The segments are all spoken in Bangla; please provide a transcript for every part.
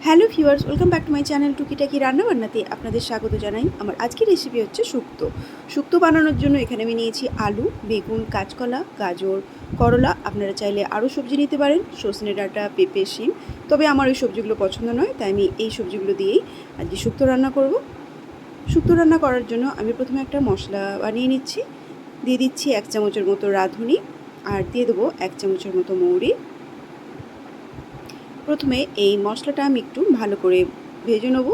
Hello viewers, welcome back to my channel টুকিটাকি রান্নাবান্নাতে আপনাদের স্বাগত জানাই। আমার আজকের রেসিপি হচ্ছে শুক্তো। শুক্তো বানানোর জন্য এখানে আমি নিয়েছি আলু, বেগুন, কাঁচকলা, গাজর, করলা। আপনারা চাইলে আরও সবজি নিতে পারেন, সজনে ডাঁটা, পেঁপে, শিম। তবে আমার ওই সবজিগুলো পছন্দ নয়, তাই আমি এই সবজিগুলো দিয়েই আজকে শুক্তো রান্না করব। শুক্তো রান্না করার জন্য আমি প্রথমে একটা মশলা বানিয়ে নিচ্ছি। দিয়ে দিচ্ছি 1 চামচের মতো রাঁধুনি, আর দিয়ে দেবো 1 চামচের মতো মৌরি। প্রথমে এই মশলাটা আমি একটু ভালো করে ভেজে নেব,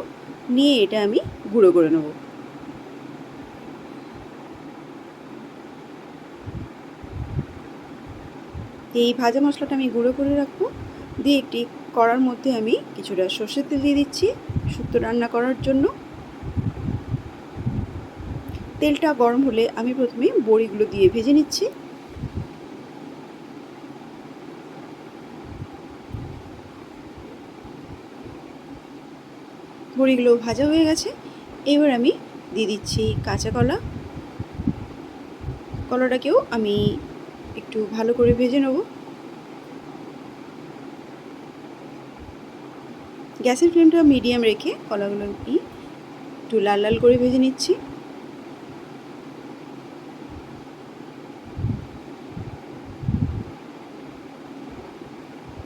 নিয়ে এটা আমি গুঁড়ো করে নেব। এই ভাজা মশলাটা আমি গুঁড়ো করে রাখবো। দিয়ে একটি কড়ার মধ্যে আমি কিছুটা সর্ষের তেল দিয়ে দিচ্ছি শুক্তো রান্না করার জন্য। তেলটা গরম হলে আমি প্রথমে বড়িগুলো দিয়ে ভেজে নিচ্ছি। বড়িগুলো ভাজা হয়ে গেছে। এবার আমি দিয়ে দিচ্ছি কাঁচা কলা। কলাটাকেও আমি একটু ভালো করে ভেজে নেব। গ্যাসের ফ্লেমটা মিডিয়াম রেখে কলাগুলো আমি একটু লাল লাল করে ভেজে নিচ্ছি।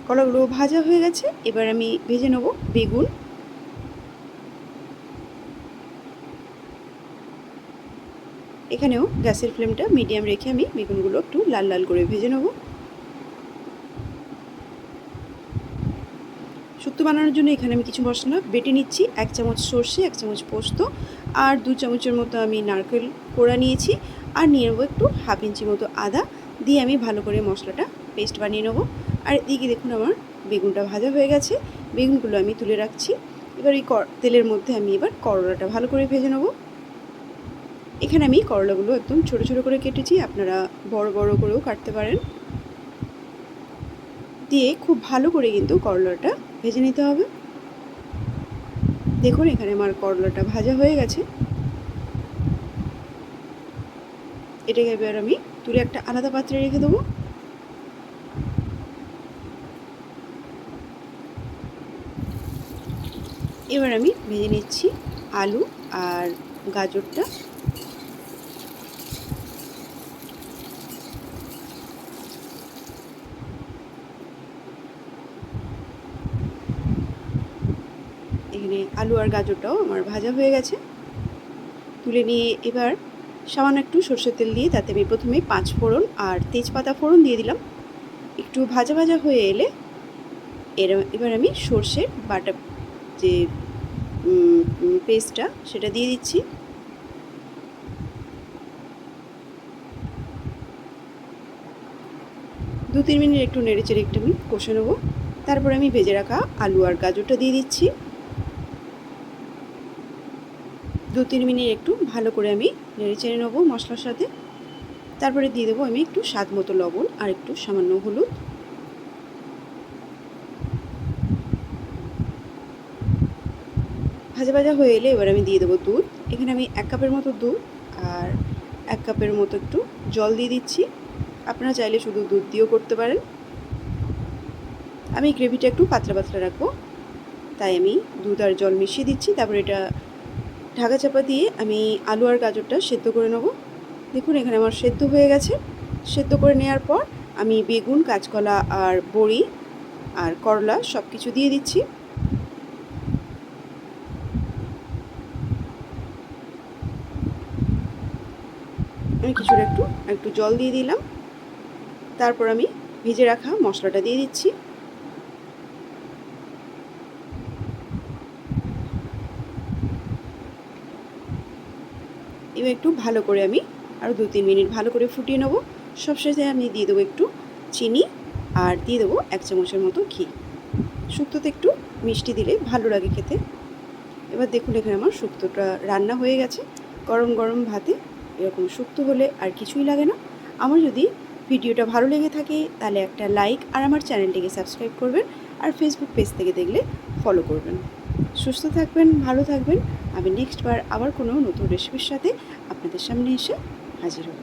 কলাগুলো ভাজা হয়ে গেছে। এবার আমি ভেজে নেব বেগুন। এখানেও গ্যাসের ফ্লেমটা মিডিয়াম রেখে আমি বেগুনগুলো একটু লাল লাল করে ভেজে নেব। শুক্তো বানানোর জন্য এখানে আমি কিছু মশলা বেটে নিচ্ছি। 1 চামচ সর্ষে, 1 চামচ পোস্ত, আর 2 চামচের মতো আমি নারকেল কোড়া নিয়েছি। আর নিয়ে নেবো একটু 1/2 ইঞ্চি মতো আদা। দিয়ে আমি ভালো করে মশলাটা পেস্ট বানিয়ে নেবো। আর এদিকে দেখুন আমার বেগুনটা ভাজা হয়ে গেছে। বেগুনগুলো আমি তুলে রাখছি। এবার এই তেলের মধ্যে আমি এবার করলাটা ভালো করে ভেজে নেবো। এখানে আমি করলাগুলো একদম ছোটো ছোটো করে কেটেছি, আপনারা বড় বড় করেও কাটতে পারেন। দিয়ে খুব ভালো করে কিন্তু করলাটা ভেজে নিতে হবে। দেখুন এখানে আমার করলাটা ভাজা হয়ে গেছে। এটাকে এবার আমি তুলে একটা আলাদা পাত্রে রেখে দেবো। এবার আমি ভেজে নিচ্ছি আলু আর গাজরটা। এখানে আলু আর গাজরটাও আমার ভাজা হয়ে গেছে। তুলে নিয়ে এবার সামান্য একটু সরষের তেল দিয়ে তাতে আমি প্রথমে 5 ফোড়ন আর তেজপাতা ফোড়ন দিয়ে দিলাম। একটু ভাজা ভাজা হয়ে এলে এবার আমি সর্ষের বাটা যে পেস্টটা সেটা দিয়ে দিচ্ছি। দু 3 মিনিট একটু নেড়েচেড়ে একটু আমি কষে নেবো। তারপরে আমি ভেজে রাখা আলু আর গাজরটা দিয়ে দিচ্ছি। 2 3 মিনিট একটু ভালো করে আমি নেড়েচেড়ে নেবো মশলার সাথে। তারপরে দিয়ে দেবো আমি একটু স্বাদ মতো লবণ আর একটু সামান্য হলুদ। ভাজা ভাজা হয়ে এলে এবার আমি দিয়ে দেবো দুধ। এখানে আমি 1 কাপের মতো দুধ আর 1 কাপের মতো একটু জল দিয়ে দিচ্ছি। আপনারা চাইলে শুধু দুধ দিয়েও করতে পারেন। আমি গ্রেভিটা একটু পাতলা পাতলা রাখবো, তাই আমি দুধ আর জল মিশিয়ে দিচ্ছি। তারপরে এটা ঢাকা চাপা দিয়ে আমি আলু আর গাজরটা সেদ্ধ করে নেব। দেখুন এখানে আমার সেদ্ধ হয়ে গেছে। সেদ্ধ করে নেওয়ার পর আমি বেগুন, কাঁচকলা আর বড়ি আর করলা সব কিছু দিয়ে দিচ্ছি। আমি কিছুটা একটু জল দিয়ে দিলাম। তারপর আমি ভেজে রাখা মশলাটা দিয়ে দিচ্ছি। এবার একটু ভালো করে আমি আরও 2 3 মিনিট ভালো করে ফুটিয়ে নেব। সবশেষে আমি দিয়ে দেবো একটু চিনি আর দিয়ে দেবো 1 চামচের মতো ঘি। শুক্তোতে একটু মিষ্টি দিলে ভালো লাগে খেতে। এবার দেখুন এখানে আমার শুক্তোটা রান্না হয়ে গেছে। গরম গরম ভাতে এরকম শুক্তো হলে আর কিছুই লাগে না। আমার যদি ভিডিওটা ভালো লেগে থাকে তাহলে একটা লাইক আর আমার চ্যানেলটিকে সাবস্ক্রাইব করবেন। আর ফেসবুক পেজ থেকে দেখলে ফলো করবেন। সুস্থ থাকবেন, ভালো থাকবেন। আমি নেক্সট বার আবার কোনো নতুন রেসিপির সাথে আপনাদের সামনে এসে হাজির হব।